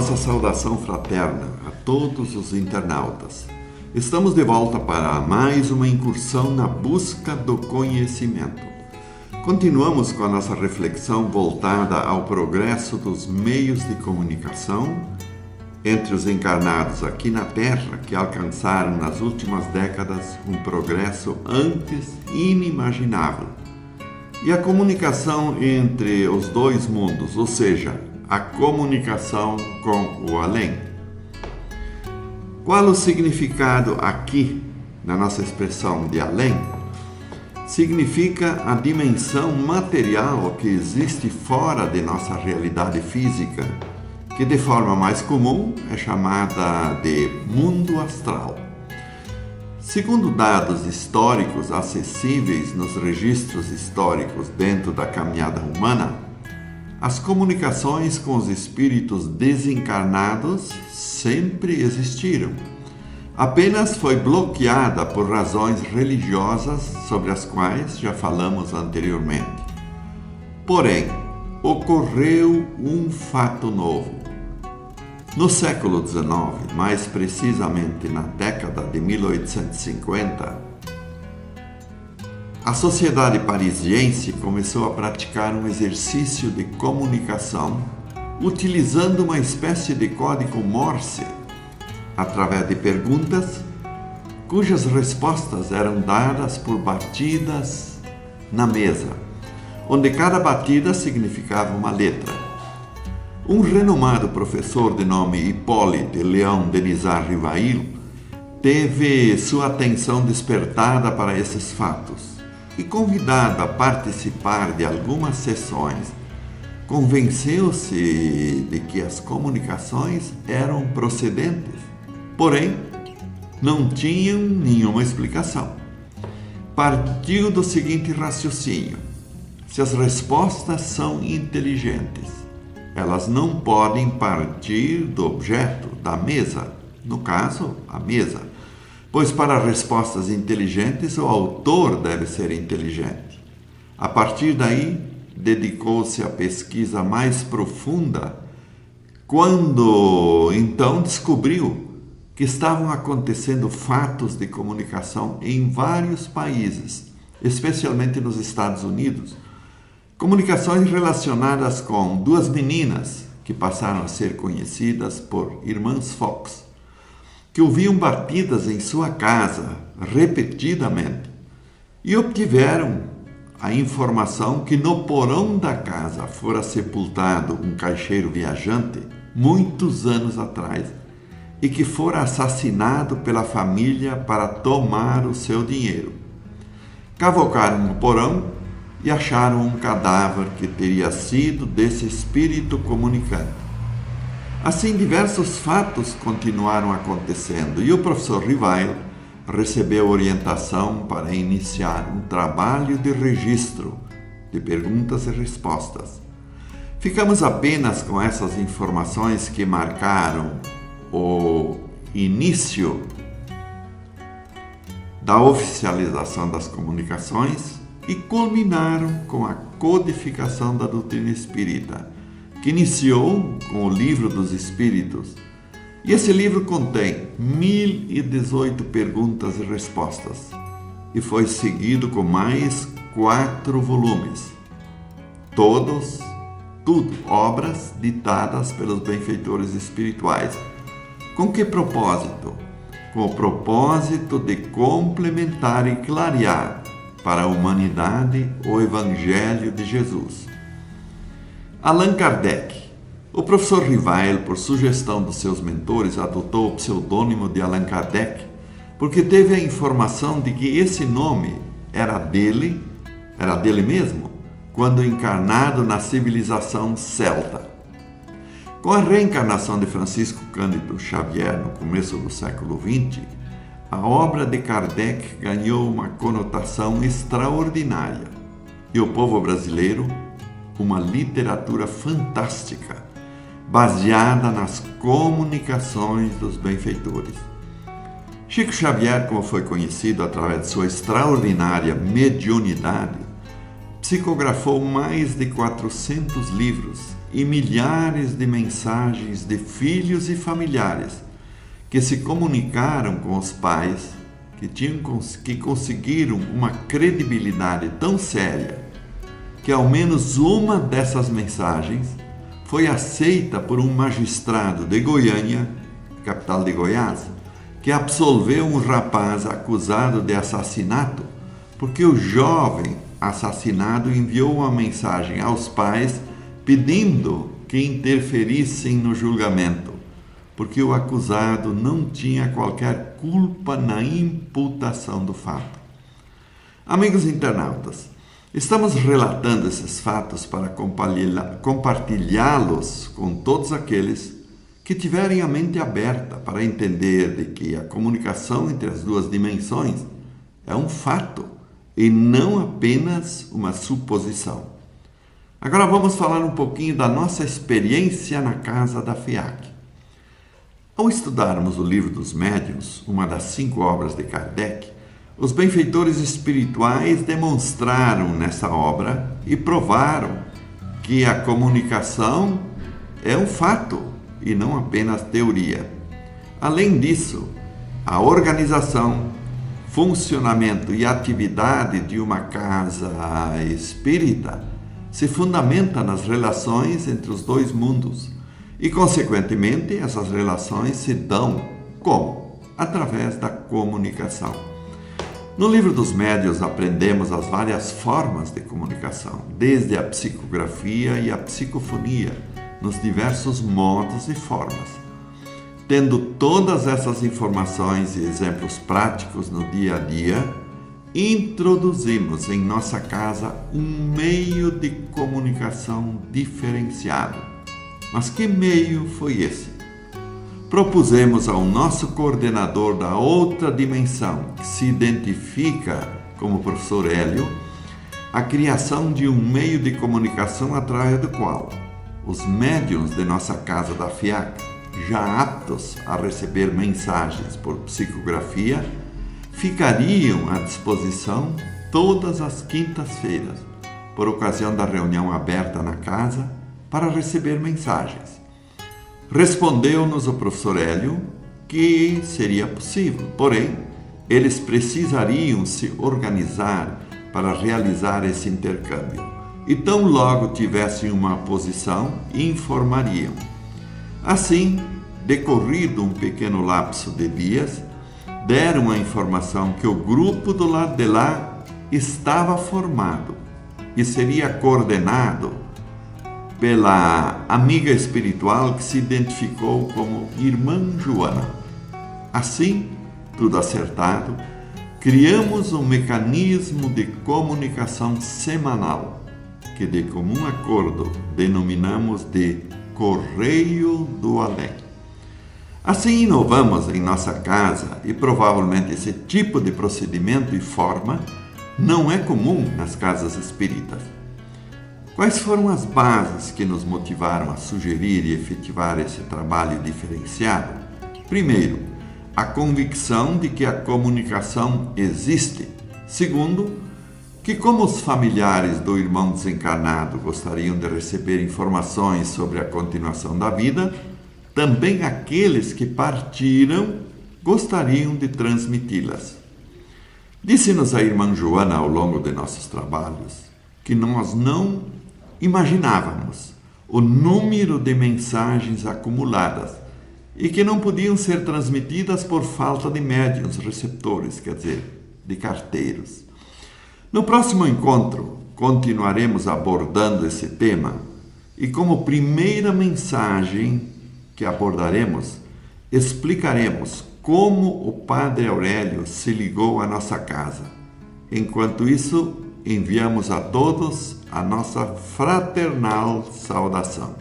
nossa saudação fraterna a todos os internautas. Estamos de volta para mais uma incursão na busca do conhecimento. Continuamos com a nossa reflexão voltada ao progresso dos meios de comunicação entre os encarnados aqui na Terra, que alcançaram nas últimas décadas um progresso antes inimaginável. E a comunicação entre os dois mundos, ou seja, a comunicação com o além. Qual o significado aqui, na nossa expressão de além? Significa a dimensão material que existe fora de nossa realidade física, que de forma mais comum é chamada de mundo astral. Segundo dados históricos acessíveis nos registros históricos dentro da caminhada humana, as comunicações com os espíritos desencarnados sempre existiram. Apenas foi bloqueada por razões religiosas sobre as quais já falamos anteriormente. Porém, ocorreu um fato novo. No século XIX, mais precisamente na década de 1850, a sociedade parisiense começou a praticar um exercício de comunicação utilizando uma espécie de código Morse, através de perguntas cujas respostas eram dadas por batidas na mesa, onde cada batida significava uma letra. Um renomado professor de nome Hippolyte Léon Denisard Rivail teve sua atenção despertada para esses fatos e, convidado a participar de algumas sessões, convenceu-se de que as comunicações eram procedentes, porém não tinham nenhuma explicação. Partiu do seguinte raciocínio: se as respostas são inteligentes, elas não podem partir do objeto, da mesa, no caso, a mesa, pois para respostas inteligentes o autor deve ser inteligente. A partir daí, dedicou-se à pesquisa mais profunda, quando então descobriu que estavam acontecendo fatos de comunicação em vários países, especialmente nos Estados Unidos. Comunicações relacionadas com duas meninas que passaram a ser conhecidas por irmãs Fox, que ouviam batidas em sua casa repetidamente e obtiveram a informação que no porão da casa fora sepultado um caixeiro viajante muitos anos atrás e que fora assassinado pela família para tomar o seu dinheiro. Cavocaram no porão e acharam um cadáver que teria sido desse espírito comunicante. Assim, diversos fatos continuaram acontecendo e o professor Rivail recebeu orientação para iniciar um trabalho de registro de perguntas e respostas. Ficamos apenas com essas informações que marcaram o início da oficialização das comunicações e culminaram com a codificação da doutrina espírita, que iniciou com o Livro dos Espíritos. E esse livro contém 1018 perguntas e respostas e foi seguido com mais 4 volumes. Tudo obras ditadas pelos benfeitores espirituais. Com que propósito? Com o propósito de complementar e clarear para a humanidade o Evangelho de Jesus. Allan Kardec. O professor Rivail, por sugestão dos seus mentores, adotou o pseudônimo de Allan Kardec, porque teve a informação de que esse nome era dele mesmo, quando encarnado na civilização celta. Com a reencarnação de Francisco Cândido Xavier no começo do século XX, a obra de Kardec ganhou uma conotação extraordinária e o povo brasileiro uma literatura fantástica, baseada nas comunicações dos benfeitores. Chico Xavier, como foi conhecido através de sua extraordinária mediunidade, psicografou mais de 400 livros e milhares de mensagens de filhos e familiares que se comunicaram com os pais que conseguiram uma credibilidade tão séria que ao menos uma dessas mensagens foi aceita por um magistrado de Goiânia, capital de Goiás, que absolveu um rapaz acusado de assassinato porque o jovem assassinado enviou uma mensagem aos pais pedindo que interferissem no julgamento, porque o acusado não tinha qualquer culpa na imputação do fato. Amigos internautas, estamos relatando esses fatos para compartilhá-los com todos aqueles que tiverem a mente aberta para entender de que a comunicação entre as duas dimensões é um fato e não apenas uma suposição. Agora vamos falar um pouquinho da nossa experiência na casa da FIAC. Ao estudarmos o Livro dos Médiuns, uma das 5 obras de Kardec, os benfeitores espirituais demonstraram nessa obra e provaram que a comunicação é um fato e não apenas teoria. Além disso, a organização, funcionamento e atividade de uma casa espírita se fundamenta nas relações entre os dois mundos e, consequentemente, essas relações se dão como? Através da comunicação. No Livro dos Médiuns aprendemos as várias formas de comunicação, desde a psicografia e a psicofonia, nos diversos modos e formas. Tendo todas essas informações e exemplos práticos no dia a dia, introduzimos em nossa casa um meio de comunicação diferenciado. Mas que meio foi esse? Propusemos ao nosso coordenador da outra dimensão, que se identifica como o professor Hélio, a criação de um meio de comunicação através do qual os médiuns de nossa casa da FIAC, já aptos a receber mensagens por psicografia, ficariam à disposição todas as quintas-feiras, por ocasião da reunião aberta na casa, para receber mensagens. Respondeu-nos o professor Hélio que seria possível, porém, eles precisariam se organizar para realizar esse intercâmbio. E tão logo tivessem uma posição, informariam. Assim, decorrido um pequeno lapso de dias, deram a informação que o grupo do lado de lá estava formado e seria coordenado pela amiga espiritual que se identificou como Irmã Joana. Assim, tudo acertado, criamos um mecanismo de comunicação semanal, que de comum acordo denominamos de Correio do Além. Assim inovamos em nossa casa e provavelmente esse tipo de procedimento e forma não é comum nas casas espíritas. Quais foram as bases que nos motivaram a sugerir e efetivar esse trabalho diferenciado? Primeiro, a convicção de que a comunicação existe. Segundo, que como os familiares do irmão desencarnado gostariam de receber informações sobre a continuação da vida, também aqueles que partiram gostariam de transmiti-las. Disse-nos a irmã Joana ao longo de nossos trabalhos que nós não imaginávamos o número de mensagens acumuladas e que não podiam ser transmitidas por falta de médiuns receptores, quer dizer, de carteiros. No próximo encontro, continuaremos abordando esse tema e, como primeira mensagem que abordaremos, explicaremos como o Padre Aurélio se ligou à nossa casa. Enquanto isso, enviamos a todos a nossa fraternal saudação.